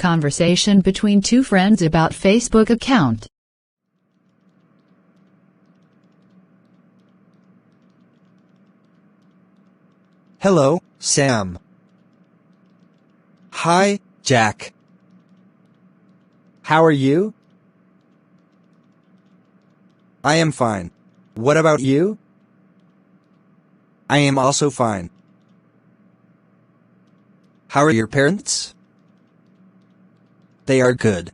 Conversation between two friends about Facebook account. Hello, Sam. Hi, Jack. How are you? I am fine. What about you? I am also fine. How are your parents? They are good.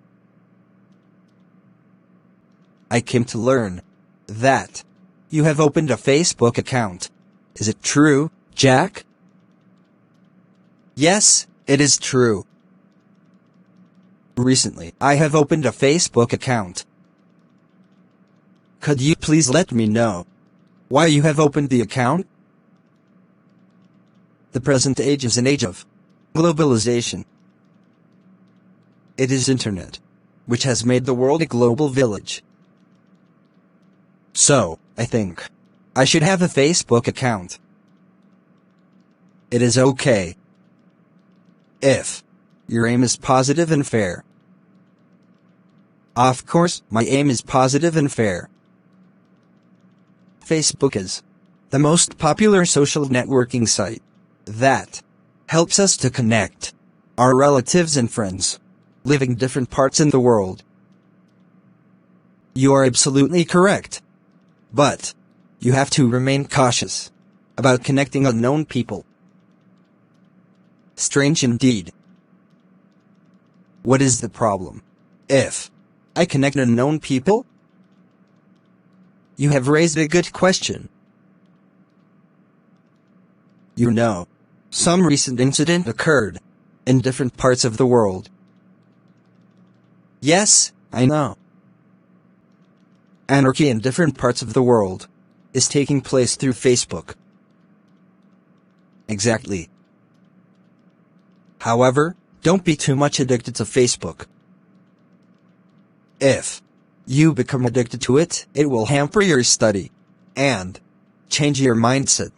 I came to learn that you have opened a Facebook account. Is it true, Jack? Yes, it is true. Recently, I have opened a Facebook account. Could you please let me know why you have opened the account? The present age is an age of globalization. It is internet, which has made the world a global village. So, I think I should have a Facebook account. It is okay if your aim is positive and fair. Of course, my aim is positive and fair. Facebook is the most popular social networking site that helps us to connect our relatives and friends living different parts in the world. You are absolutely correct. But you have to remain cautious about connecting unknown people. Strange indeed. What is the problem if I connect unknown people? You have raised a good question. You know, some recent incident occurred in different parts of the world. Yes, I know. Anarchy in different parts of the world is taking place through Facebook. Exactly. However, don't be too much addicted to Facebook. If you become addicted to it, it will hamper your study and change your mindset.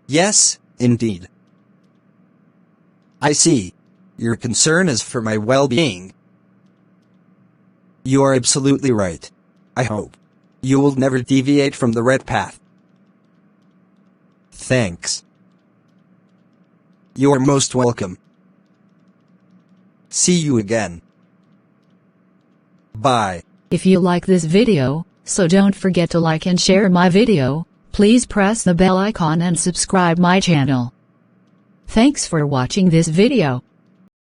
Yes, indeed. I see. Your concern is for my well-being. You are absolutely right. I hope you will never deviate from the red path. Thanks. You are most welcome. See you again. Bye. If you like this video, so don't forget to like and share my video. Please press the bell icon and subscribe my channel. Thanks for watching this video.